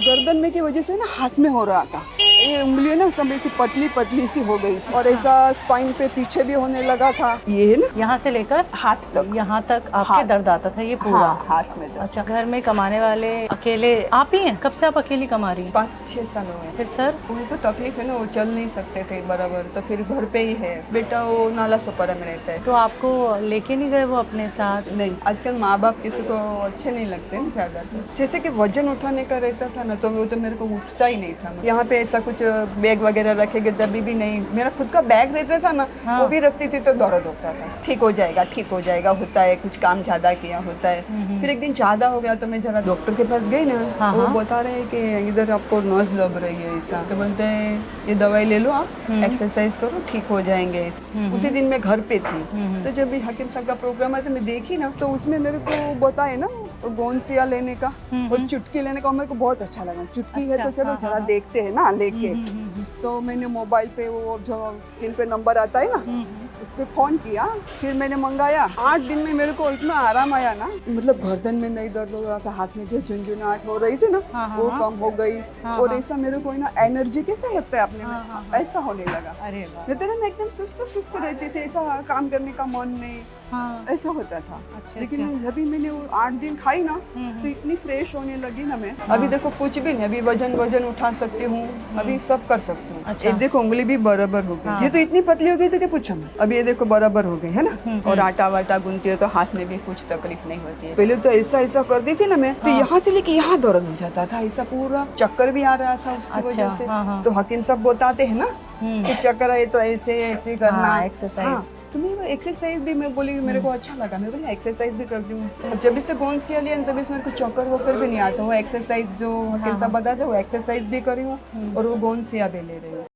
गर्दन में की वजह से ना हाथ में हो रहा था, ये उंगली ना सब ऐसी पतली पतली सी हो गई और ऐसा स्पाइन पे पीछे भी होने लगा था। ये है ना यहाँ से लेकर हाथ तक, यहाँ तक आपके हाथ। दर्द आता था ये पूरा? हाँ, हाथ में दर्द। अच्छा, घर में कमाने वाले अकेले आप ही हैं? कब से आप अकेली कमा रही हैं? 5-6 साल हो गए। फिर सर? उनको तकलीफ है ना, वो चल नहीं सकते थे बराबर, तो फिर घर पे ही है। बेटा वो नाला सोपारा में रहता है। तो आपको लेके नहीं गए वो अपने साथ? नहीं, आजकल माँ बाप किसी को अच्छे नहीं लगते ना ज्यादा। तो जैसे कि वजन उठाने का रहता था ना, तो वो तो मेरे को उठता ही नहीं था। यहाँ पे ऐसा कुछ बैग वगैरह रखेंगे तभी भी नहीं, मेरा खुद का बैग रहता था ना, हाँ। वो भी रखती थी तो दर्द होता था। ठीक हो जाएगा, ठीक हो जाएगा, होता है, कुछ काम ज्यादा किया होता है। फिर एक दिन ज्यादा हो गया तो मैं जरा डॉक्टर के पास गई ना, हाँ, वो हाँ। बता रहे हैं कि इधर आपको नस लग रही है ऐसा, तो बोलते हैं ये दवाई ले लो, आप एक्सरसाइज करो, ठीक हो जाएंगे। उसी दिन मैं घर पे थी, तो जब भी हकीम साहब का प्रोग्राम है तो मैं देखी ना, तो उसमें मेरे को बताए ना गोंसिया लेने का और चुटकी लेने का, मेरे को बहुत अच्छा लगा। चुटकी है तो चलो जरा देखते हैं ना लेके। तो मैंने मोबाइल पे वो जो स्क्रीन पे नंबर आता है ना, उस पर फोन किया, फिर मैंने मंगाया। 8 दिन में मेरे को इतना आराम आया ना, मतलब गर्दन में नहीं दर्द हो रहा था, हाथ में जो झुनझुनाहट हो रही थी ना वो कम हो गई। और ऐसा मेरे को ना एनर्जी कैसे लगता है अपने में, ऐसा होने लगा। अरे वाह। नहीं तो ना मैं एकदम सुस्त रहती थी, ऐसा काम करने का मन नहीं, हाँ। ऐसा होता था। अच्छा, लेकिन जब भी मैंने वो 8 दिन खाई ना, तो इतनी फ्रेश होने लगी ना मैं। अभी देखो कुछ भी नहीं, अभी वजन उठा सकती हूँ, अभी सब कर सकती हूँ। अच्छा। ये देखो उंगली भी बराबर हो गई। ये तो इतनी पतली हो गई थी कि पूछो मत, अभी ये देखो बराबर हो गई है ना। और आटा वाटा गूंथती है तो हाथ में भी कुछ तकलीफ नहीं होती है। पहले तो ऐसा कर दी थी ना मैं, तो यहाँ से लेके यहाँ दर्द हो जाता था, ऐसा पूरा चक्कर भी आ रहा था उसकी वजह से। तो हकीम साहब बताते हैं ना कि चक्कर आए तो ऐसे करना, एक्सरसाइज। तो मैं एक्सरसाइज भी, मैं बोली मेरे को अच्छा लगा, मैं बोली एक्सरसाइज भी करती हूँ। जब इससे गोंसिया लिया तभी से मेरे को चक्कर वक्कर भी नहीं आता। वो एक्सरसाइज जो हकीम साहब बताते वो एक्सरसाइज भी करी हूँ और वो गोंसिया भी ले रही हूँ।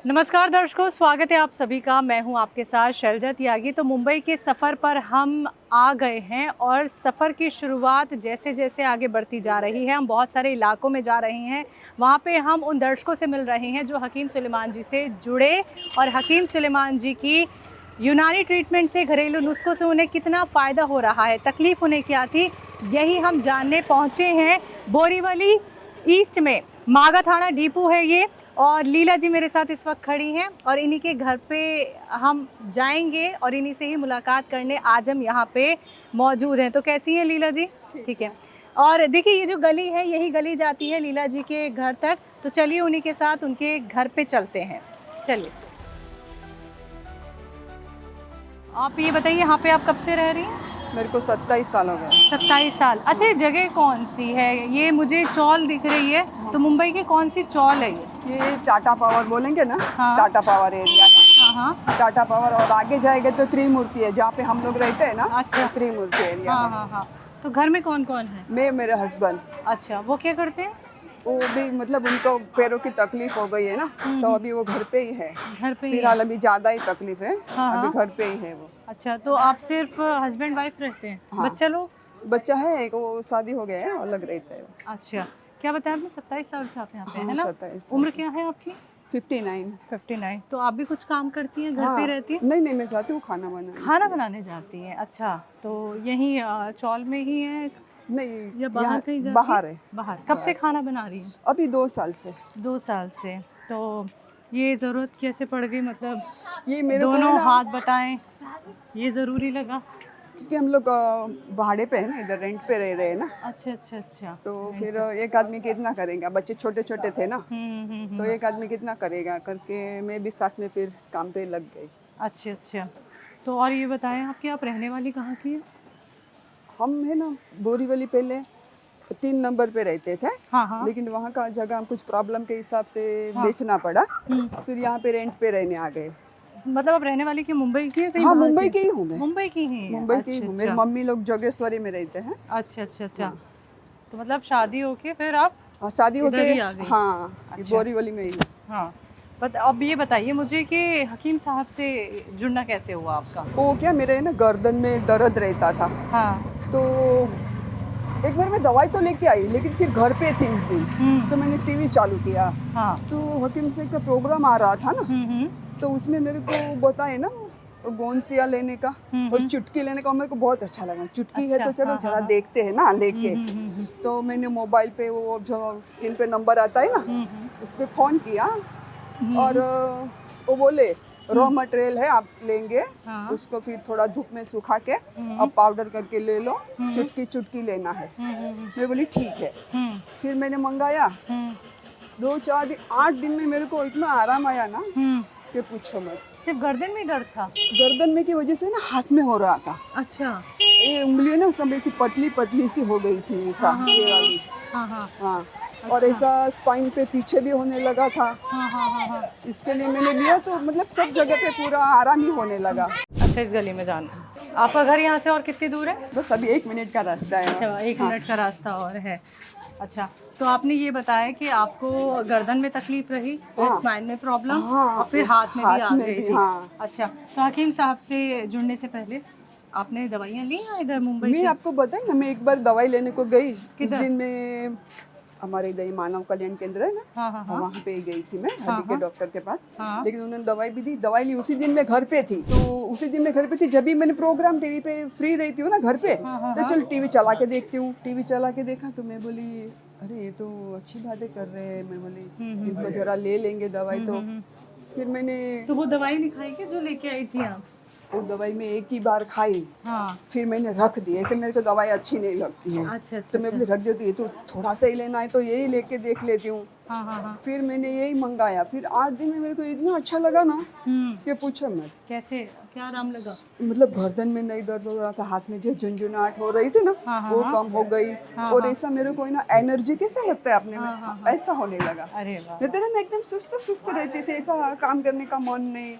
नमस्कार दर्शकों, स्वागत है आप सभी का। मैं हूं आपके साथ शैलजा त्यागी। तो मुंबई के सफ़र पर हम आ गए हैं और सफ़र की शुरुआत जैसे जैसे आगे बढ़ती जा रही है, हम बहुत सारे इलाकों में जा रहे हैं। वहां पे हम उन दर्शकों से मिल रहे हैं जो हकीम सुलेमान जी से जुड़े और हकीम सुलेमान जी की यूनानी ट्रीटमेंट से, घरेलू नुस्खों से उन्हें कितना फ़ायदा हो रहा है, तकलीफ़ उन्हें क्या थी, यही हम जानने पहुँचे हैं। बोरीवली ईस्ट में मागा थाना डीपू है ये, और लीला जी मेरे साथ इस वक्त खड़ी हैं और इन्हीं के घर पे हम जाएंगे और इन्हीं से ही मुलाकात करने आज हम यहाँ पे मौजूद हैं। तो कैसी हैं लीला जी? ठीक है। और देखिए ये जो गली है, यही गली जाती है लीला जी के घर तक, तो चलिए उन्हीं के साथ उनके घर पे चलते हैं। चलिए। आप ये बताइए यहाँ पे आप कब से रह रही हैं? मेरे को 27 साल हो गए। 27 साल। अच्छा, ये जगह कौन सी है? ये मुझे चौल दिख रही है, तो मुंबई की कौन सी चौल है ये टाटा पावर बोलेंगे ना, हाँ। टाटा पावर एरिया है। हाँ। टाटा पावर और आगे जाएंगे तो त्रिमूर्ति है, जहाँ पे हम लोग रहते हैं ना। अच्छा। त्रिमूर्ति एरिया है। हाँ। तो घर में कौन कौन है? मैं, मेरे हस्बैंड। अच्छा, वो क्या करते हैं? वो भी मतलब उनको पैरों की तकलीफ हो गई है ना, तो अभी वो घर पे ही है। घर पे ही? फिलहाल अभी ज्यादा ही तकलीफ है। हाँ। अभी घर पे ही है वो। अच्छा, तो आप सिर्फ हस्बैंड वाइफ रहते हैं? हाँ। बच्चा लोग? बच्चा है एक, वो शादी हो गया है, अलग रहता है। अच्छा, क्या बताया आपने? 27 साल से आप यहाँ पे हाँ, है ना? 27 साल उम्र से। क्या है आपकी? 59। 59। तो आप भी कुछ काम करती हैं, घर हाँ। पे रहती हैं? नहीं, मैं चाहती हूँ खाना बनाने। खाना बनाने जाती हैं? अच्छा, तो यहीं चौल में ही है नहीं, या बाहर कहीं जाती? बाहर है। बाहर। कब से खाना बना रही हैं? अभी 2 साल से। 2 साल से। तो ये ज़रूरत कैसे पड़ गई, मतलब ये मेरे को दोनों ना, हाथ बटाएं, ये ज़रूरी लगा? क्योंकि हम लोग भाड़े पे है ना, इधर रेंट पे रह रहे हैं ना, अच्छा। तो फिर एक आदमी कितना करेगा, बच्चे छोटे छोटे थे ना, तो एक आदमी कितना करेगा करके मैं भी साथ में फिर काम पे लग गई। अच्छा। तो और ये बताएं आपकी, आप रहने वाली कहाँ की है? हम है ना बोरीवली, पहले 3 नंबर पे रहते थे। हाँ। लेकिन वहाँ का जगह हम कुछ प्रॉब्लम के हिसाब से बेचना पड़ा, फिर यहाँ पे रेंट पे रहने आ गए। मतलब आप रहने वाली की मुंबई की है कहीं? हाँ, बाहर मुंबई की ही हूँ मैं। मुंबई की ही? मुंबई की हूँ। मेरी मम्मी लोग जोगेश्वरी में रहते हैं। अच्छा। तो मतलब शादी होके फिर आप शादी इधर ही होके, आ गई? हाँ, बोरीवली में ही हूँ। हाँ। अब ये बताइए मुझे कि हकीम साहब से जुड़ना कैसे हुआ आपका? वो क्या, मेरे ना गर्दन में दर्द रहता था। हाँ। तो एक बार मैं दवाई तो लेके आई, लेकिन फिर घर पे थी उस दिन, तो मैंने टीवी चालू किया। हाँ। तो हकीम से का प्रोग्राम आ रहा था ना, हम्म। तो उसमें मेरे को बताए ना गोंसिया लेने का और चुटकी लेने का, मेरे को बहुत अच्छा लगा। चुटकी है तो चलो जरा देखते हैं ना लेके। तो मैंने मोबाइल पे वो जो स्क्रीन पे नंबर आता है ना, उस पर फ़ोन किया और वो बोले रॉ मटेरियल है, आप लेंगे उसको फिर थोड़ा धूप में सुखा के अब पाउडर करके ले लो, चुटकी चुटकी लेना है। मैं बोली ठीक है। फिर मैंने मंगाया, 2-4 दिन 8 दिन में मेरे को इतना आराम आया ना कि पूछो मत। सिर्फ गर्दन में दर्द था? गर्दन में की वजह से ना हाथ में हो रहा था। अच्छा। ये उंगली ना सब ऐसी पतली पतली सी हो गई थी ऐसा, ये वाली। हाँ। और ऐसा स्पाइन पे पीछे भी होने लगा था। इसके लिए मैंने लिया तो मतलब सब जगह पे पूरा आराम ही होने लगा। अच्छा, इस गली में जाना। आपका घर यहाँ से और कितनी दूर है? बस अभी 1 मिनट का रास्ता है। अच्छा, 1 मिनट का रास्ता और है। अच्छा, तो आपने ये बताया कि आपको गर्दन में तकलीफ रही, स्पाइन में प्रॉब्लम, और फिर हाथ में भी आ गई थी। अच्छा, तो हकीम साहब से जुड़ने से पहले आपने दवाइयाँ ली या इधर मुंबई मैं से? आपको बताई ना, मैं एक बार दवाई लेने को गई। उस दिन में हमारे इधर मानव कल्याण केंद्र है ना, वहाँ पे गई थी मैं हड्डी के डॉक्टर के पास। लेकिन उन्होंने दवाई भी दी, दवाई ली। उसी दिन मैं घर पे थी, तो उसी दिन मैं घर पे थी। जब भी मैंने प्रोग्राम टीवी पे फ्री रहती हूँ ना घर पे, तो चल टीवी चला के देखती हूँ। टीवी चला के देखा तो मैं बोली अरे ये तो अच्छी बातें कर रहे हैं। मैं बोली इनको जरा ले लेंगे दवाई। तो फिर मैंने तो वो दवाई नहीं खाई क्या जो लेके आई थी आप? वो दवाई में एक ही बार खाई, फिर मैंने रख दी। ऐसे मेरे को दवाई अच्छी नहीं लगती है। अच्छा, तो मैं बोली रख देती, ये तो थोड़ा सा ही लेना है तो यही लेके देख लेती हूँ। फिर मैंने यही मंगाया। फिर 8 दिन में मेरे को इतना अच्छा लगा ना कि पूछो मत। कैसे, क्या आराम लगा? मतलब गर्दन में नहीं दर्द हो रहा था, हाथ में जो झुनझुनाहट हो रही थी ना वो कम हो गई। और ऐसा मेरे को ना एनर्जी कैसे लगता है अपने में, ऐसा होने लगा। अरे वाह। नहीं तो ना मैं एकदम सुस्त सुस्त रहती थी, ऐसा काम करने का मन नहीं,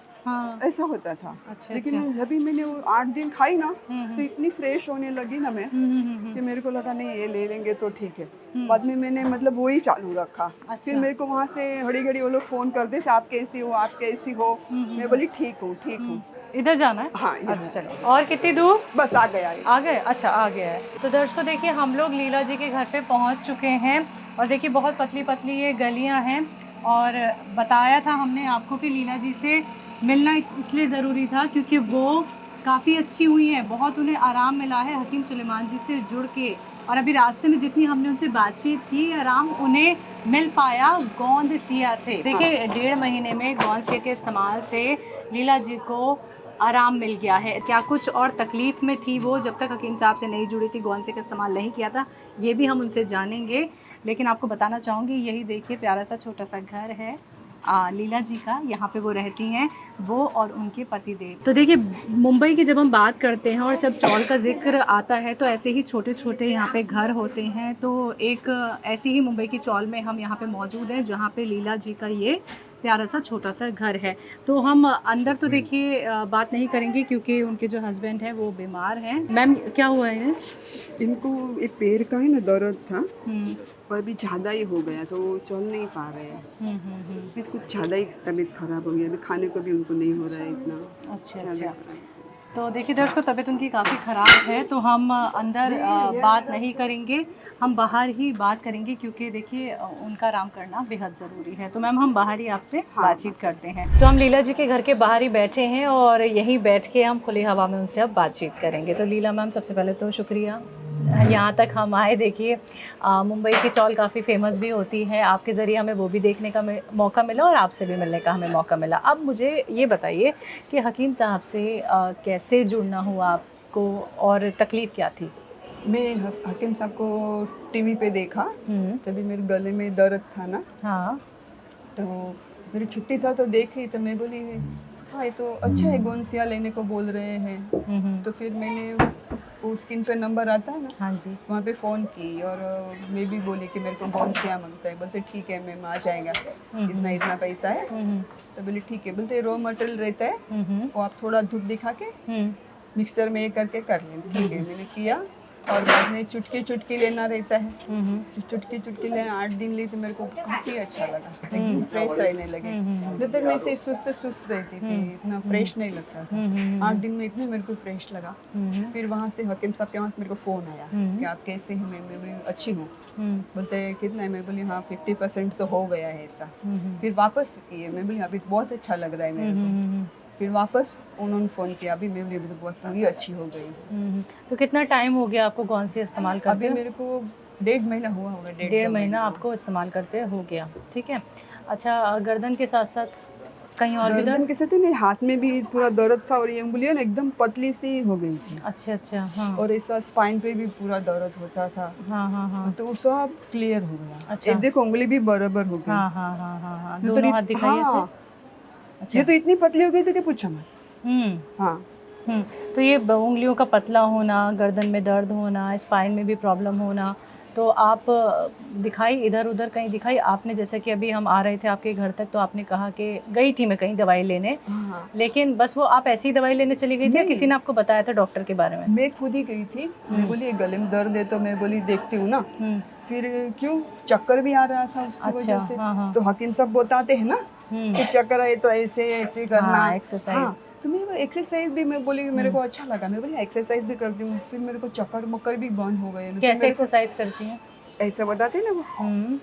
ऐसा होता था। अच्छा, लेकिन जब भी मैंने वो 8 दिन खाई ना तो इतनी फ्रेश होने लगी ना मैं कि मेरे को लगा नहीं ये ले लेंगे तो ठीक है। बाद में मैंने मतलब वही चालू रखा। फिर मेरे को वहाँ से घड़ी घड़ी वो लोग फोन करते थे, आप कैसी हो, आप कैसी हो। मैं बोली ठीक हूँ ठीक हूँ। इधर जाना है? हाँ। अच्छा, चलो। और कितनी दूर? बस आ गया। आ गए? अच्छा, आ गया है। तो दर्शकों देखिए, हम लोग लीला जी के घर पे पहुंच चुके हैं और देखिए बहुत पतली पतली ये गलियां हैं। और बताया था हमने आपको कि लीला जी से मिलना इसलिए ज़रूरी था क्योंकि वो काफ़ी अच्छी हुई हैं, बहुत उन्हें आराम मिला है हकीम सुलेमान जी से जुड़ के। और अभी रास्ते में जितनी हमने उनसे बातचीत की, आराम उन्हें मिल पाया गोंदसिया से। देखिए 1.5 महीने में गोंदसिया के इस्तेमाल से लीला जी को आराम मिल गया है। क्या कुछ और तकलीफ़ में थी वो जब तक हकीम साहब से नहीं जुड़ी थी, गोंदसिया का इस्तेमाल नहीं किया था, ये भी हम उनसे जानेंगे। लेकिन आपको बताना चाहूँगी, यही देखिए प्यारा सा छोटा सा घर है लीला जी का, यहाँ पे वो रहती हैं, वो और उनके पतिदेव। तो देखिए मुंबई की जब हम बात करते हैं और जब चौल का जिक्र आता है तो ऐसे ही छोटे छोटे यहाँ पे घर होते हैं। तो एक ऐसी ही मुंबई की चौल में हम यहाँ पे मौजूद हैं जहाँ पे लीला जी का ये प्यारा सा छोटा सा घर है। तो हम अंदर तो देखिए बात नहीं करेंगे क्योंकि उनके जो हस्बैंड हैं वो बीमार हैं। मैम क्या हुआ है? इनको एक पैर का ही ना दर्द था पर अभी ज़्यादा ही हो गया, तो वो चल नहीं पा रहे हैं। फिर कुछ ज़्यादा ही तबीयत खराब हो गया, अभी खाने को भी उनको नहीं हो रहा है इतना। अच्छा। तो देखिए दर्शकों, तबीयत उनकी काफ़ी ख़राब है, तो हम अंदर बात नहीं करेंगे, हम बाहर ही बात करेंगे क्योंकि देखिए उनका आराम करना बेहद ज़रूरी है। तो मैम हम बाहर ही आपसे बातचीत करते हैं। तो हम लीला जी के घर के बाहर ही बैठे हैं और यहीं बैठ के हम खुली हवा में उनसे अब बातचीत करेंगे। तो लीला मैम, सबसे पहले तो शुक्रिया यहाँ तक हम आए। देखिए मुंबई की चौल काफ़ी फेमस भी होती है, आपके ज़रिए हमें वो भी देखने का मौका मिला और आपसे भी मिलने का हमें मौका मिला। अब मुझे ये बताइए कि हकीम साहब से कैसे जुड़ना हुआ आपको और तकलीफ़ क्या थी? मैं हकीम साहब को टीवी पे देखा, तभी मेरे गले में दर्द था ना। तो मेरी छुट्टी था तो देखी, तो मैं बोली हाँ ये तो अच्छा है, गोंसिया लेने को बोल रहे हैं। तो फिर मैंने वो स्क्रीन पे नंबर आता है ना, हाँ जी, वहाँ पे फ़ोन की और मैं भी बोली कि मेरे को गोंसिया मांगता है। बोलते ठीक है मैम आ जाएगा, इतना इतना पैसा है। तो बोली ठीक है। बोलते रॉ मटेरियल रहता है वो आप थोड़ा धूप दिखा के मिक्सर में ये करके कर लें। ठीक है, मैंने किया। और बाद में चुटकी चुटकी लेना रहता है, चुटकी चुटकी लेना 8 दिन ली तो मेरे को काफ़ी अच्छा लगा, एकदम फ्रेश रहने लगे। नहीं तो मैं ऐसे सुस्त सुस्त रहती थी, इतना फ्रेश नहीं लगता था। 8 दिन में इतने मेरे को फ्रेश लगा। फिर वहाँ से हकीम साहब के वहाँ से मेरे को फ़ोन आया कि आप कैसे हैं। मैं बोली अच्छी हूँ। बोलते हैं कितना है? मैं बोली हाँ 50% तो हो गया है ऐसा। फिर वापस किए, मैं बोली अभी बहुत अच्छा लग रहा है मेरे को। फिर वापस उन्होंने फ़ोन किया, अभी मेरी भी तो बहुत पूरी अच्छी हो गई। तो कितना टाइम हो गया आपको गौनसी इस्तेमाल करते अभी हुए? मेरे को 1.5 महीना हुआ होगा, 1.5 2 महीना महीना। आपको इस्तेमाल करते हो गया, ठीक है। अच्छा, गर्दन के साथ-साथ कहीं और भी गर्दन दर्द? के साथ ही मेरे हाथ में भी पूरा दर्द था और ये उंगलियां ना एकदम पतली सी हो गई थी अच्छा, अच्छा, हाँ। और ऐसा स्पाइन पे भी पूरा दर्द होता था। हाँ, हाँ, हाँ। तो वो सब क्लियर हो गया। अच्छा। ये देखो उंगली भी बराबर हो गई। हाँ, हाँ, हाँ, हाँ, हाँ। ये तो दोनों हाथ दिखाइए ऐसे। हाँ, अच्छा। ये तो इतनी पतली हो गई थी कि पूछो मत। हुँ, हाँ, हुँ। तो ये उंगलियों का पतला होना, गर्दन में दर्द होना, स्पाइन में भी प्रॉब्लम होना, तो आप दिखाई इधर-उधर कहीं दिखाई आपने? जैसे कि अभी हम आ रहे थे आपके घर तक तो आपने कहा कि गई थी मैं कहीं दवाई लेने, हाँ। लेकिन बस वो आप ऐसी ही दवाई लेने चली गई थी या किसी नहीं, ने आपको बताया था डॉक्टर के बारे में? मैं खुद ही गई थी। मैं बोली ये गले में दर्द है तो मैं बोली देखती हूँ ना। हुँ। फिर क्यों चक्कर भी आ रहा था उसकी अच्छा, वजह से। हाँ, हाँ। तो हकीम साहब बताते हैं ना हुँ। कि चक्कर आए तो ऐसे ऐसे करना। हाँ, एक्सरसाइज़। हाँ, तो मैं वो एक्सरसाइज भी मैं बोली मेरे को अच्छा लगा। मैं बोली एक्सरसाइज भी करती हूँ। फिर मेरे को चक्कर मक्कर भी बंद हो गए। तो कैसे मेरे को एक्सरसाइज़ करती हैं? ऐसे बताते ना वो, हुँ।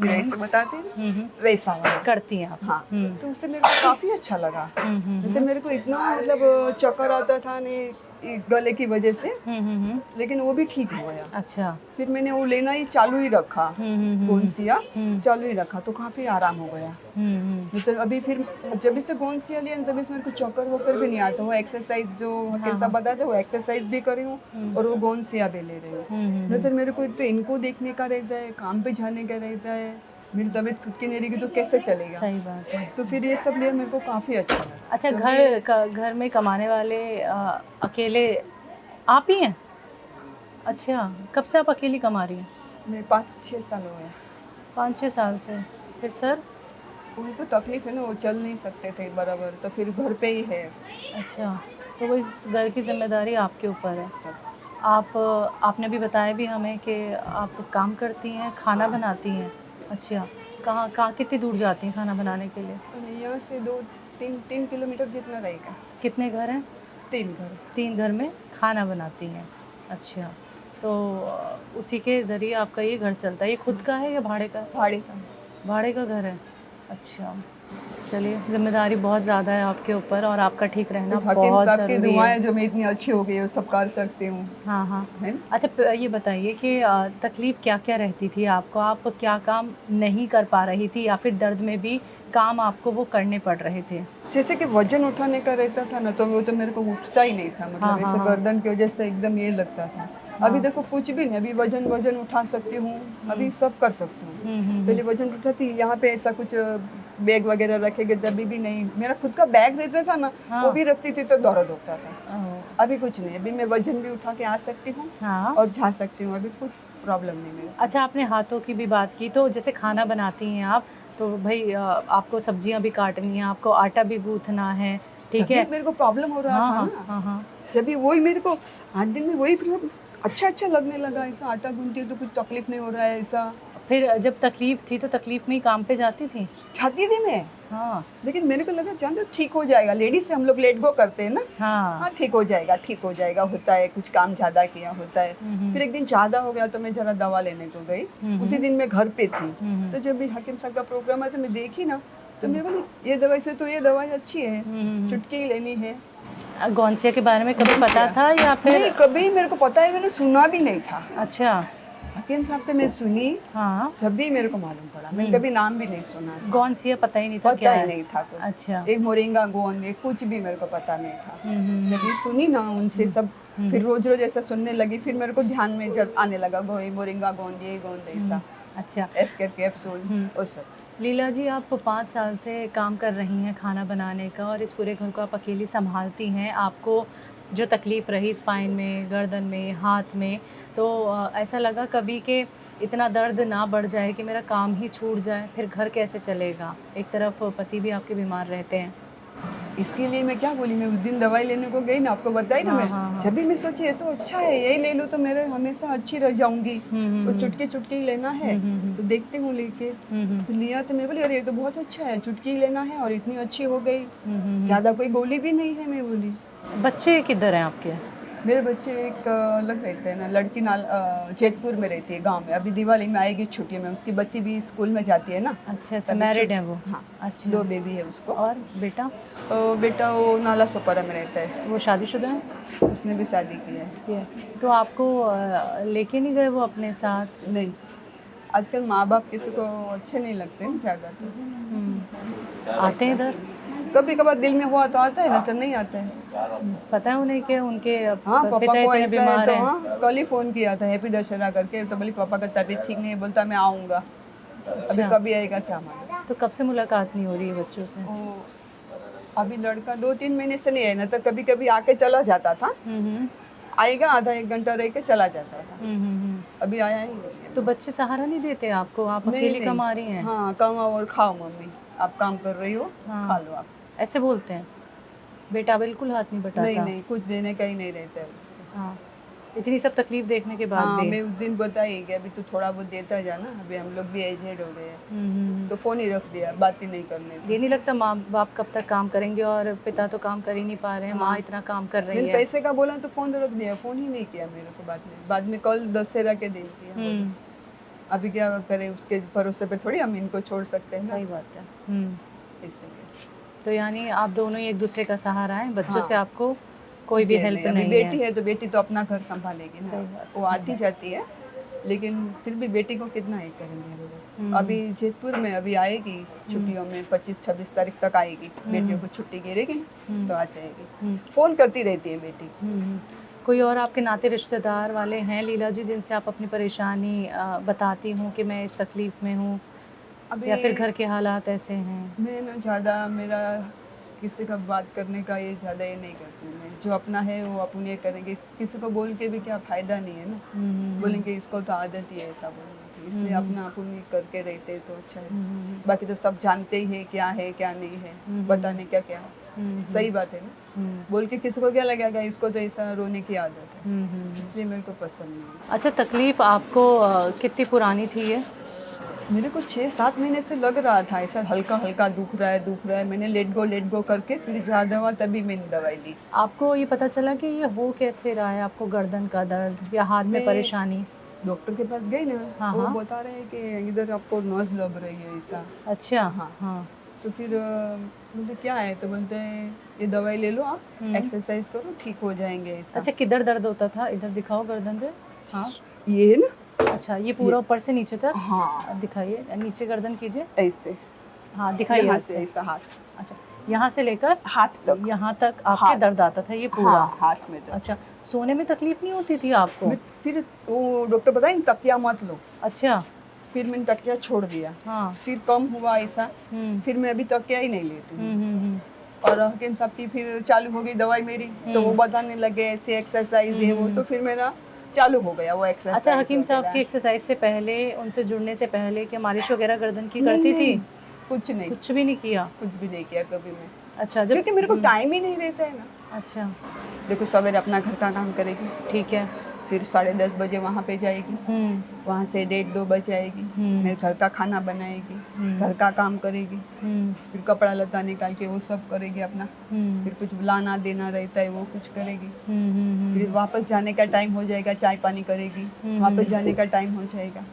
ऐसे बताते हैं हुँ, हुँ। वैसा वाला। करती हैं आप? हाँ, हुँ। तो उससे मेरे को काफ़ी अच्छा लगा। हुँ, हुँ, नहीं तो हुँ। मेरे को इतना मतलब चक्कर आता था नहीं गले की वजह से, हुँ, हुँ, हुँ। लेकिन वो भी ठीक हो गया। अच्छा। फिर मैंने वो लेना ही चालू ही रखा, हुँ, हुँ, हुँ, गोंसिया हुँ। चालू ही रखा तो काफ़ी आराम हो गया। हुँ, हुँ। नहीं तो अभी फिर जब से गोंसिया लिया तभी से मेरे को चक्कर वक्कर भी नहीं आता। वो एक्सरसाइज जो हकीम हाँ, साहब हाँ। बताते वो एक्सरसाइज भी कर रही हूँ और वो गोंसिया भी ले रही हूँ। हुँ, हुँ, नहीं हुँ। तो मेरे को एक तो इनको देखने का रहता है, काम पे जाने का रहता है, मेरी तबीयत खुद की नहीं रहेगी तो कैसे चलेगा। सही बात है। तो फिर ये सब लिया मेरे को काफ़ी अच्छा लगा। अच्छा, तो मैं घर में कमाने वाले अकेले आप ही हैं? अच्छा, कब से आप अकेली कमा रही हैं? मैं 5-6 साल हो गया। 5-6 साल से। फिर सर? उनको तकलीफ है ना, वो चल नहीं सकते थे बराबर, तो फिर घर पे ही है अच्छा, तो वो इस घर की ज़िम्मेदारी आपके ऊपर है। सब। आपने भी बताया भी हमें कि आप काम करती हैं, खाना बनाती हैं। अच्छा, कहाँ कितनी दूर जाती हैं खाना बनाने के लिए? और यहाँ से 2-3 किलोमीटर जितना रहेगा। कितने घर हैं? 3 घर। 3 घर में खाना बनाती हैं। अच्छा, तो उसी के ज़रिए आपका ये घर चलता है। ये खुद का है या भाड़े का है? भाड़े का। भाड़े का घर है। अच्छा, चलिए ज़िम्मेदारी बहुत ज़्यादा है आपके ऊपर और आपका ठीक रहना कुछ हकीम बहुत साहब की ज़रूरी है। दुआएं जो मैं इतनी अच्छी हो गई वो सब कर सकती हूँ, हाँ, हाँ। है ना। अच्छा, ये बताइए कि तकलीफ़ क्या-क्या रहती थी आपको? आप क्या काम नहीं कर पा रही थी या फिर दर्द में भी काम आपको वो करने पड़ रहे थे? जैसे कि वजन उठाने का रहता था ना तो वो तो मेरे को उठता ही नहीं था, हाँ, मतलब हाँ, ऐसे हाँ। गर्दन की वजह से एकदम ये लगता था। अभी देखो कुछ भी नहीं, अभी वजन वजन उठा सकती हूँ, अभी सब कर सकती हूँ। हुँ, हुँ, पहले वजन उठाती यहाँ पे ऐसा कुछ बैग वगैरह रखेंगे जब भी नहीं, मेरा खुद का बैग रहता था ना वो हाँ। भी रखती थी तो दर्द होता था। ओह! अभी कुछ नहीं, अभी मैं वजन भी उठा के आ सकती हूँ हाँ। और जा सकती हूँ, अभी कुछ प्रॉब्लम नहीं मेरे को। अच्छा, आपने हाथों की भी बात की, तो जैसे खाना बनाती हैं आप, तो भई आपको सब्जियाँ भी काटनी हैं, आपको आटा भी गूँथना है, ठीक तभी है? मेरे को प्रॉब्लम हो रहा हाँ, था हाँ, ना, हाँ, हाँ। जब भी वही मेरे को 8 दिन में वही मतलब अच्छा लगने लगा, ऐसा आटा गूंथती हूँ तो कुछ तकलीफ नहीं हो रहा है ऐसा। फिर जब तकलीफ़ थी, तो तकलीफ़ में ही काम पे जाती थीं? छाती थी मैं, हाँ, लेकिन मेरे को लगा जान दो ठीक हो जाएगा, लेडीज से हम लोग लेट गो करते हैं ना। हाँ। हाँ ठीक हो जाएगा, ठीक हो जाएगा, होता है कुछ काम ज़्यादा किया होता है। फिर एक दिन ज़्यादा हो गया तो मैं ज़रा दवा लेने को गई, उसी दिन मैं घर पे थी। तो जब भी हकीम साहब का प्रोग्राम आया तो मैं देखी ना, तो मैं बोली ये दवाई से तो ये दवाई अच्छी है, चुटकी ही लेनी है। गौनसिया के बारे में कभी पता था या नहीं फिर? कभी मेरे को पता है, मैंने सुना भी नहीं था। अच्छा, हकीम साहब से मैं सुनी हाँ। जब भी मेरे को मालूम पड़ा, मैंने कभी नाम भी नहीं सुना था, गौनसिया पता ही नहीं था पता क्या ही है? नहीं था कुछ। अच्छा। एक मोरिंगा गोंद ये कुछ भी मेरे को पता नहीं था। जब ये सुनी ना उनसे सब, फिर रोज रोज ऐसा सुनने लगी, फिर मेरे को ध्यान में जब आने लगा मोरिंगा गोंद ये गोंद ऐसा अच्छा। एस्केप कैप्सूल वो सब। लीला जी, आप 5 साल से काम कर रही हैं खाना बनाने का और इस पूरे घर को आप अकेली सँभालती हैं। आपको जो तकलीफ़ रही स्पाइन में, गर्दन में, हाथ में, तो ऐसा लगा कभी कि इतना दर्द ना बढ़ जाए कि मेरा काम ही छूट जाए, फिर घर कैसे चलेगा? एक तरफ पति भी आपके बीमार रहते हैं। इसीलिए मैं क्या बोली, मैं उस दिन दवाई लेने को गई ना, आपको बताई ना हाँ, मैं, हाँ, हाँ। जब भी मैं सोची ये तो अच्छा है यही ले लूँ तो मेरे हमेशा अच्छी रह जाऊंगी, तो चुटकी चुटकी लेना है तो देखती हूँ लेके, तो लिया तो मैं बोली अरे ये तो बहुत अच्छा है, चुटकी लेना है और इतनी अच्छी हो गई, ज़्यादा कोई गोली भी नहीं है। मैं बोली बच्चे किधर हैं आपके? मेरे बच्चे एक अलग रहते हैं ना, लड़की जैतपुर में रहती है गांव में, अभी दिवाली में आएगी छुट्टी में, उसकी बच्ची भी स्कूल में जाती है ना। अच्छा अच्छा, तभी मैरिड है वो? हाँ, अच्छा। 2 बेबी है उसको। और बेटा? बेटा वो नाला सोपारा में रहता है, वो शादीशुदा है? उसने भी शादी की है। ये तो आपको लेके नहीं गए वो अपने साथ? नहीं, आजकल माँ बाप किसी को अच्छे नहीं लगते ना ज़्यादा, तो आते हैं इधर? कभी कभार दिल में हुआ तो आता है ना, तो नहीं आता है। पता है उन्हें कि उनके हाँ, पापा पिता को इतने ऐसा है बीमार तो हैं? हाँ, कल ही फोन किया था हैप्पी दशहरा करके, तो बोली पापा का तबीयत ठीक नहीं है, बोलता मैं आऊँगा। अभी अच्छा। कभी आएगा क्या मालूम। तो कब से मुलाकात नहीं हो रही है बच्चों से? वो अभी लड़का 2-3 महीने से नहीं है ना, तो कभी कभी आके चला जाता था, हम्म आएगा आधा 1 घंटा रह के चला जाता था। हम्म। अभी आया ही नहीं है। तो बच्चे सहारा नहीं देते आपको? आप नहीं, अकेली नहीं। कमा रही हैं? हाँ, कमाओ और खाओ मम्मी, आप काम कर रही हो, हाँ। खा लो आप। ऐसे बोलते हैं? बेटा बिल्कुल हाथ नहीं बटाता? नहीं नहीं, कुछ देने का ही नहीं रहता है उसको। हाँ, इतनी सब तकलीफ देखने के बाद हाँ, भी? मैं उस दिन बताई कि अभी तू थोड़ा बहुत देता जाना, अभी हम लोग भी एजेड हो गए हैं। तो फोन ही रख दिया, बात ही नहीं करने दी। ये नहीं लगता माँ बाप कब तक काम करेंगे और पिता तो काम कर ही नहीं पा रहे हैं, माँ इतना काम कर रही मैंने है। पैसे का बोला तो फोन रख दिया, फोन ही नहीं किया मेरे को बाद में कल दशहरा के दिन किया। अभी क्या करे, उसके भरोसे पे थोड़ी हम इनको छोड़ सकते हैं ना, सही बात है। इसलिए। तो यानी आप दोनों ही एक दूसरे का सहारा हैं, बच्चों हाँ। से आपको कोई भी जी, हेल्प अभी नहीं बेटी है? है तो बेटी तो अपना घर संभालेगी सही ना, बात वो आती जाती है, लेकिन फिर भी बेटी को कितना ही करेंगे हम लोग। अभी जयपुर में अभी आएगी छुट्टियों में, 25-26 तारीख तक आएगी, बेटियों को छुट्टी गिरेगी ना, तो आ जाएगी। फोन करती रहती है बेटी। कोई और आपके नाते रिश्तेदार वाले हैं लीला जी जिनसे आप अपनी परेशानी बताती हूँ कि मैं इस तकलीफ में हूँ, अभी या फिर घर के हालात ऐसे हैं? मैं ना ज़्यादा, मेरा किसी का बात करने का ये ज़्यादा ये नहीं करती हूँ मैं, जो अपना है वो अपन ये करेंगे, किसी को बोल के भी क्या फ़ायदा नहीं है ना। बोलेंगे इसको तो आदत ही है ऐसा बोलने की, इसलिए अपना अपन ही करके रहते तो अच्छा है। बाकी तो सब जानते ही है क्या नहीं है, बताने क्या क्या है। सही बात है ना, बोल के किसी को क्या लगेगा, इसको तो ऐसा रोने की आदत है, इसलिए मेरे को पसंद नहीं है। अच्छा, तकलीफ आपको कितनी पुरानी थी ये? मेरे को 6-7 महीने से लग रहा था ऐसा, हल्का हल्का दुख रहा है। मैंने लेट गो करके फिर ज़्यादा हुआ, तभी मैंने दवाई ली। आपको ये पता चला कि ये हो कैसे रहा है? आपको गर्दन का दर्द या हाथ में परेशानी? डॉक्टर के पास गई ना, हाँ, वो हाँ। बता रहे हैं कि इधर आपको नस लग रही है ऐसा। अच्छा। हाँ। हाँ। तो फिर बोलते क्या है, तो बोलते हैं ये दवाई ले लो आप, एक्सरसाइज करो, ठीक हो जाएंगे ऐसा। अच्छा, किधर दर्द होता था? इधर दिखाओ गर्दन पे। हाँ, ये ना, अच्छा, ये पूरा ऊपर से नीचे तक? हाँ, दिखाइए, नीचे गर्दन कीजिए। ऐसे। हाँ, दिखाइए यहाँ हाथ से से। ऐसा हाथ, अच्छा, यहाँ से लेकर हाथ तक। यहाँ तक आपके हाथ। दर्द आता था ये पूरा? हाँ, हाथ में तक। अच्छा, सोने में तकलीफ नहीं होती थी आपको? फिर वो डॉक्टर बताए तकिया मत लो। अच्छा। फिर मैंने तकिया छोड़ दिया। हाँ। फिर कम हुआ ऐसा, फिर मैं अभी तकिया ही नहीं लेती हूँ। और हकीम साहब की फिर चालू हो गई दवाई मेरी, तो वो बताने लगे ऐसे एक्सरसाइज है वो, तो फिर मेरा चालू हो गया वो एक्सरसाइज। अच्छा, हकीम साहब की एक्सरसाइज से पहले, उनसे जुड़ने से पहले क्या मालिश वगैरह गर्दन की करती थी? कुछ नहीं, कुछ भी नहीं किया? कुछ भी नहीं किया कभी मैं। अच्छा, जब क्योंकि मेरे को टाइम ही नहीं रहता है ना। अच्छा, देखो सवेरे अपना घर का काम करेगी, ठीक है। फिर 10:30 बजे वहाँ पे जाएगी, वहाँ से 1:30-2 बजे आएगी, मेरे घर का खाना बनाएगी, घर का काम करेगी, फिर कपड़ा लता निकाल के वो सब करेगी अपना, फिर कुछ लाना देना रहता है वो कुछ करेगी, फिर वापस जाने का टाइम हो जाएगा, चाय पानी करेगी, वापस जाने का टाइम हो जाएगा।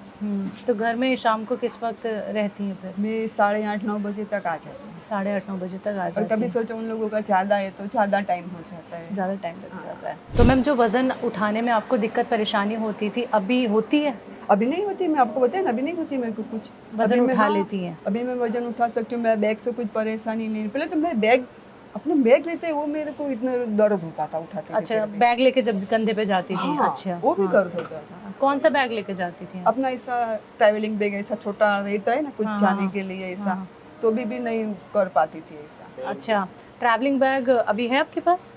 तो घर में शाम को किस वक्त रहती हैं फिर? मैं 8:30-9 बजे तक आ जाती हूँ। 8:30-9 बजे तक आ और जाती कभी हैं? सोचो उन लोगों का ज़्यादा है तो ज़्यादा टाइम हो जाता है, ज़्यादा टाइम लग जाता है। तो मैम, जो वज़न उठाने में आपको दिक्कत परेशानी होती थी, अभी होती है? अभी नहीं होती, मैं आपको बताया ना, अभी नहीं होती मेरे को कुछ। वज़न अभी मैं, उठा हाँ, लेती हैं? अभी मैं वजन उठा सकती हूँ, मेरा बैग से कुछ परेशानी नहीं। पहले तो मेरे बैग, अपना बैग रहते वो मेरे को इतना दर्द होता था उठाते। अच्छा, बैग लेके जब कंधे पे जाती थी? हाँ, अच्छा, वो भी दर्द होता था। कौन सा बैग लेके जाती थी? अपना ऐसा ट्रैवलिंग बैग ऐसा छोटा रहता है ना, कुछ जाने के लिए ऐसा, तो भी नहीं कर पाती थी ऐसा। अच्छा, ट्रैवलिंग बैग अभी है आपके पास?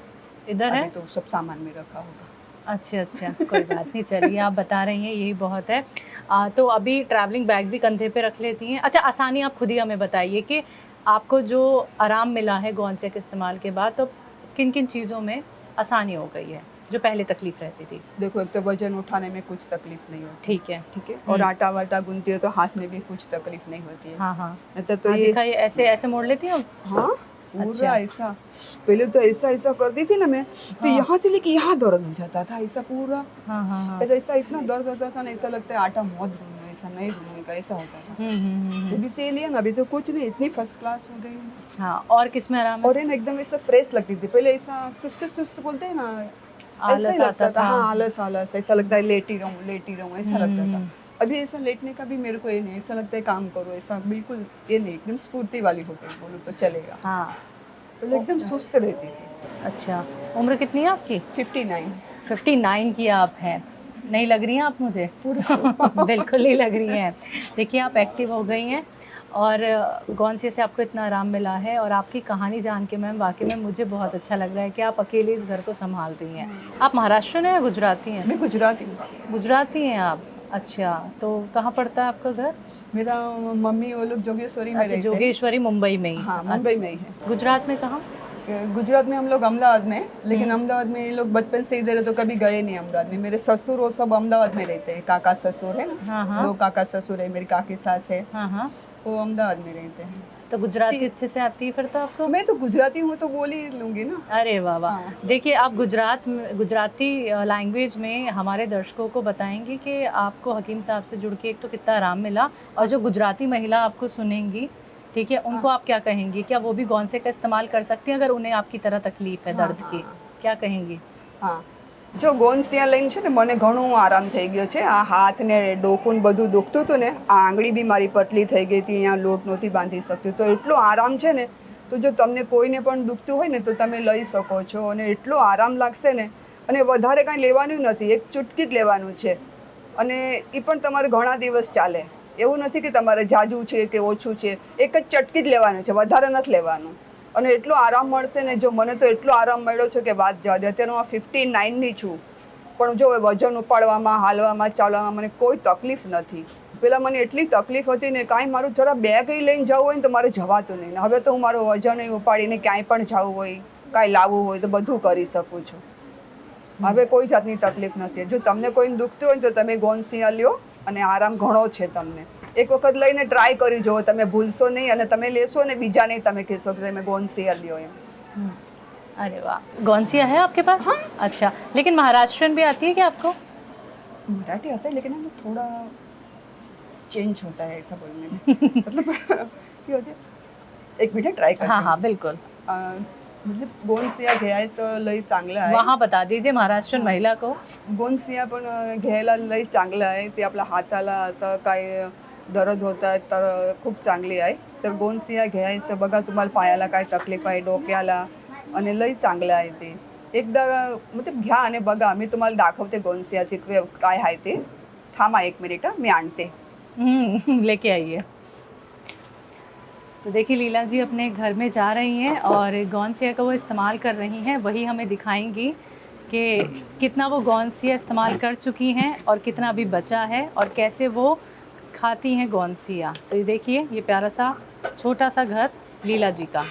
इधर है? अभी तो सब सामान में रखा होगा। अच्छा अच्छा, कोई बात नहीं, चलिए आप बता रही हैं यही बहुत है। तो अभी ट्रैवलिंग बैग भी कंधे पे रख लेती हैं। अच्छा, आसानी आप खुद ही हमें बताइए कि आपको जो आराम मिला है गॉन्सेक इस्तेमाल के बाद, तो किन किन चीज़ों में आसानी हो गई है जो पहले तकलीफ रहती थी? देखो, एक तो वजन उठाने में कुछ तकलीफ नहीं होती, ठीक है, ठीक है, और आटा वाटा गूंथती हो तो हाथ में भी कुछ तकलीफ नहीं होती है। हाँ हाँ, तो ये दिखाइए, ऐसे ऐसे मोड़ लेती हूँ। हाँ, पूरा अच्छा। ऐसा, पहले तो ऐसा ऐसा कर दी थी ना मैं, तो हाँ। यहाँ से लेके यहाँ दर्द हो जाता था ऐसा पूरा। हाँ हाँ हाँ। फिर ऐसा इतना दर्द होता था ना, ऐसा लगता है आटा मत गूंदना, ऐसा नहीं गूंदने का, ऐसा होता था। जब से लिया ना अभी तो कुछ नहीं, इतनी फर्स्ट क्लास हो गई हूँ। हाँ, और किस में आराम है? और ये ना एकदम ऐसा फ्रेश लगती थी, पहले ऐसा सुस्त सुस्त बोलते हैं ना, ऐसा आलस ही लगता आता था। था। हाँ, आलस आलस, ऐसा लगता है लेटी रहूं ऐसा लगता था। अभी ऐसा लेटने का भी मेरे को ये नहीं, ऐसा लगता है काम करो, ऐसा बिल्कुल ये नहीं, एकदम स्फूर्ति वाली हो गई बोलो तो चलेगा। हाँ। पहले एकदम सुस्त रहती थी। अच्छा, उम्र कितनी है आपकी? 59। 59 की आप हैं। नहीं लग रही हैं आप मुझे? बिल्कुल नहीं लग रही हैं। देखिए, आप एक्टिव हो गई हैं और गौनसिया से आपको इतना आराम मिला है, और आपकी कहानी जान के मैम वाकई में मुझे बहुत अच्छा लग रहा है कि आप अकेले इस घर को संभाल रही हैं। आप महाराष्ट्र हैं या गुजराती हैं? मैं गुजराती हूँ। गुजराती हैं आप? अच्छा, तो कहाँ पड़ता है आपका घर? मेरा मम्मी वो लोग जोगेश्वरी में अच्छा, रहते हैं। जोगेश्वरी मुंबई में ही? हाँ, मुंबई में ही है। गुजरात में कहाँ? गुजरात में हम लोग अहमदाबाद में, लेकिन अहमदाबाद में ये लोग बचपन से इधर है तो कभी गए नहीं अहमदाबाद में। मेरे ससुर वो सब अहमदाबाद में रहते हैं, काका ससुर है ना। हाँ हाँ। 2 काका ससुर है, मेरी काकी सास है, हाँ हाँ। वो अहमदाबाद में रहते हैं। तो गुजराती अच्छे से आती है फिर तो आपको? मैं तो गुजराती हूँ तो बोल ही लूंगी ना। अरे वाह वाह। हाँ। देखिए, आप गुजराती लैंग्वेज में हमारे दर्शकों को बताएंगे कि आपको हकीम साहब से जुड़ के एक तो कितना आराम मिला, और जो गुजराती महिला आपको सुनेंगी, ठीक है, उनको आप क्या कहेंगी? क्या वो भी गौनसे का इस्तेमाल कर सकती हैं अगर उन्हें आपकी तरह तकलीफ है दर्द की? क्या कहेंगी? હા, જો ગોનસિયા લઈને છે ને મને ઘણું આરામ થઈ ગયો છે। આ હાથ ને ડોકું ને બધું દુખતું હતું ને, આ આંગળી બી મારી પતલી થઈ ગઈ હતી, અહીંયા લોટ નહોતી બાંધી શકતી, તો એટલો આરામ છે ને, તો જો તમને કોઈને પણ દુખતું હોય ને તો તમે લઈ શકો છો, અને એટલો આરામ લાગશે ને, અને વધારે કાંઈ લેવાનું નથી, એક ચૂટકી જ લેવાનું છે, અને એ પણ તમારે ઘણા દિવસ ચાલે, એવું નથી કે તમારે જાજુ છે કે ઓછું છે, એક જ ચટકી જ લેવાનું છે, વધારે નથી લેવાનું, અને એટલો આરામ મળશે ને, જો મને તો એટલો આરામ મળ્યો છે કે વાત જવા દે। અત્યારે હું 59ની છું, પણ જો વજન ઉપાડવામાં, હાલવામાં, ચાલવામાં મને કોઈ તકલીફ નથી। પહેલાં મને એટલી તકલીફ હતી ને, કાંઈ મારું જરા બેગ લઈને જવું હોય ને તો મારે જવાતું નહીં, ને હવે તો હું મારું વજન ઉપાડીને ક્યાંય પણ જવું હોય, કાંઈ લાવવું હોય તો બધું કરી શકું છું। હવે કોઈ જાતની તકલીફ નથી। જો તમને કોઈને દુખતું હોય ને તો તમે ગોનસિયા લ્યો, અને આરામ ઘણો છે તમને। એક વખત લઈને ટ્રાય કરી જુઓ, તમે ભૂલશો નહીં, અને તમે લેશો ને બીજાને તમે કહેશો કે તમે ગોનસિયા લ્યો એમ। अरे वाह, गौनसिया है आपके पास? हाँ। अच्छा, लेकिन महाराष्ट्रन भी आती है क्या आपको? मराठी आता है लेकिन हमें थोड़ा चेंज होता है ऐसा बोलने में। मतलब क्या होते, एक मिनट ट्राई करते हाँ हैं। हाँ बिल्कुल। मतलब गोनसिया घ्यायचं लई चांगलं आहे। वहाँ बता दीजिए महाराष्ट्रन महिला को। गोनसिया पण घ्यायला लई चांगलं आहे, ते आपल्या हाताला असं काय दर्द होत आहे तर खूप चांगली आहे। तर गोनसिया घ्यायचं बघा, तुम्हाला पायाला काय तकलीफ आहे, डोक्याला, आणि लई चांगलं आहे ते। एकदा मतलब घ्या आणि बघा, मी तुम्हाला दाखवते गोनसियाचे काय आहे ते। थांबा 1 मिनिट, मी आणते। लेके आइए। तो देखिए, लीला जी अपने घर में जा रही हैं और गौनसिया का वो इस्तेमाल कर रही हैं, वही हमें दिखाएंगी कि कितना वो गौनसिया इस्तेमाल कर चुकी हैं और कितना अभी बचा है, और कैसे वो खाती हैं गौनसिया। तो ये देखिए, ये प्यारा सा छोटा सा घर लीला जी का।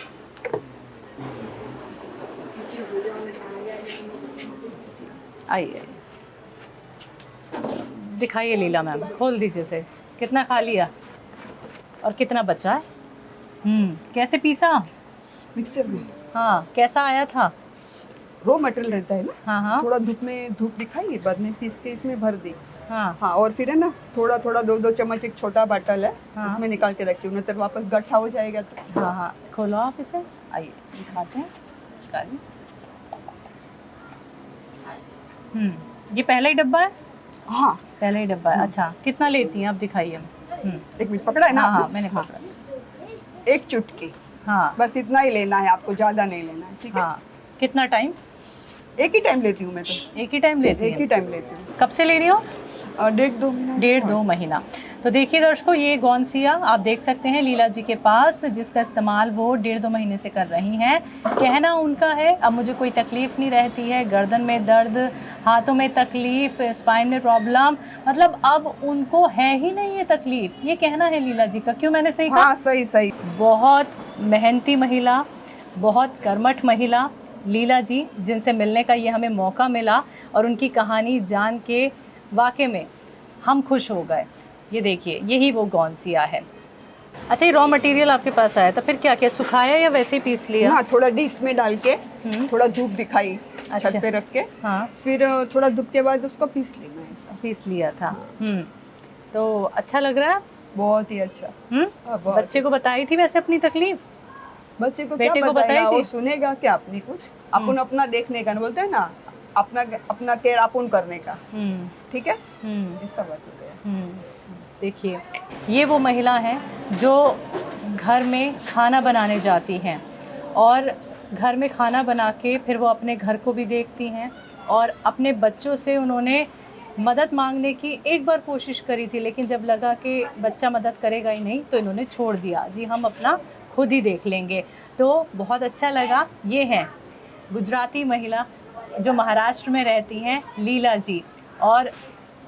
आइए, दिखाइए लीला मैम, खोल दीजिए से, कितना खा लिया और कितना बचा है? कैसे पीसा? मिक्सचर में। हाँ, कैसा आया था? रॉ मटेरियल रहता है ना, हाँ हाँ थोड़ा धूप में धूप दिखाई, बाद में पीस के इसमें भर दी। हाँ हाँ, और फिर है ना थोड़ा थोड़ा 2-2 चम्मच, एक छोटा बाटल है, हाँ। उसमें निकाल के रखी हूँ, नहीं तो वापस गट्ठा हो जाएगा तो। हाँ हाँ, खोलो आप इसे, आइए दिखाते हैं। निकालिए। ये पहला ही डब्बा है? हाँ, पहला ही डब्बा है। अच्छा, कितना लेती हैं आप, दिखाइए। 1 मिनट पकड़ा है ना हाँ हाँ, आपने? मैंने पकड़ा। एक चुटकी, हाँ बस इतना ही लेना है आपको, ज़्यादा नहीं लेना है, ठीक है? हाँ। कितना टाइम? एक ही टाइम लेती हूँ मैं तो, एक ही टाइम लेती एक ही हैं? टाइम लेती हूँ। कब से ले रही हो? 1.5-2 महीना। 1.5-2 महीना। तो देखिए दर्शकों, ये गौनसिया आप देख सकते हैं लीला जी के पास, जिसका इस्तेमाल वो 1.5-2 महीने से कर रही हैं। कहना उनका है, अब मुझे कोई तकलीफ़ नहीं रहती है, गर्दन में दर्द, हाथों में तकलीफ़, स्पाइन में प्रॉब्लम, मतलब अब उनको है ही नहीं ये तकलीफ़, ये कहना है लीला जी का। क्यों, मैंने सही कहा? हाँ, सही सही। बहुत मेहनती महिला, बहुत कर्मठ महिला लीला जी, जिनसे मिलने का ये हमें मौका मिला, और उनकी कहानी जान के वाकई में हम खुश हो गए। ये देखिए, यही वो गौनसिया है। अच्छा, ये रॉ मटेरियल आपके पास आया था, फिर क्या किया, सुखाया या वैसे ही पीस लिया? हाँ, थोड़ा डिश में डाल के थोड़ा धूप दिखाई अच्छा। छत पे रख के, हाँ, फिर थोड़ा धूप के बाद उसको पीस लेना है ऐसा। पीस लिया था। तो अच्छा लग रहा है? बहुत ही अच्छा। हाँ, बहुत। बच्चे को बताई थी वैसे अपनी तकलीफ? बच्चे को क्या बेटे को बताया, बताई थी? वो सुनेगा क्या अपनी कुछ, अपन अपना देखने का, बोलते हैं ना, अपना अपना केयर अपन करने का। ठीक है, ये सब बात हो गया। देखिए, ये वो महिला है जो घर में खाना बनाने जाती हैं और घर में खाना बना के फिर वो अपने घर को भी देखती हैं, और अपने बच्चों से उन्होंने मदद मांगने की एक बार कोशिश करी थी, लेकिन जब लगा कि बच्चा मदद करेगा ही नहीं तो इन्होंने छोड़ दिया, जी हम अपना खुद ही देख लेंगे। तो बहुत अच्छा लगा। ये हैं गुजराती महिला जो महाराष्ट्र में रहती हैं, लीला जी, और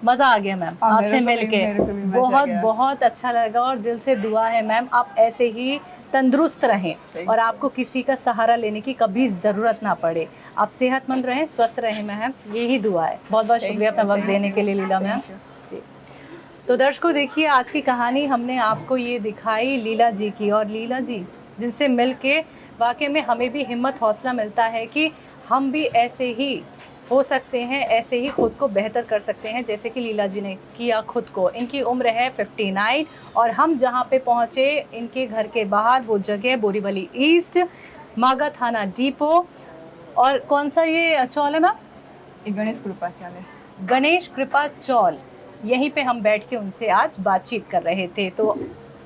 मज़ा आ गया मैम हाँ, आपसे मेरे को भी मज़ा आ बहुत गया। बहुत अच्छा लगा, और दिल से दुआ है मैम आप ऐसे ही तंदुरुस्त रहें और आपको किसी का सहारा लेने की कभी ज़रूरत ना पड़े। आप सेहतमंद रहें, स्वस्थ रहें मैम, यही दुआ है। बहुत बहुत शुक्रिया अपना वक्त देने के लिए लीला मैम जी। तो दर्शकों देखिए, आज की कहानी हमने आपको ये दिखाई लीला जी की, और लीला जी जिनसे मिल के वाकई में हमें भी हिम्मत हौसला मिलता है कि हम भी ऐसे ही हो सकते हैं, ऐसे ही खुद को बेहतर कर सकते हैं जैसे कि लीला जी ने किया खुद को। इनकी उम्र है 59, और हम जहाँ पे पहुँचे इनके घर के बाहर वो जगह बोरीवली ईस्ट, मागा थाना डिपो, और कौन सा ये चौल है मैम? ये गणेश कृपा चले, गणेश कृपा चौल। यहीं पे हम बैठ के उनसे आज बातचीत कर रहे थे। तो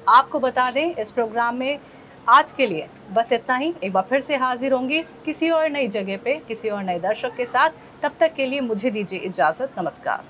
आपको बता दें, इस प्रोग्राम में आज के लिए बस इतना ही। एक बार फिर से हाजिर होंगी किसी और नई जगह पे, किसी और नए दर्शक के साथ। तब तक के लिए मुझे दीजिए इजाज़त। नमस्कार।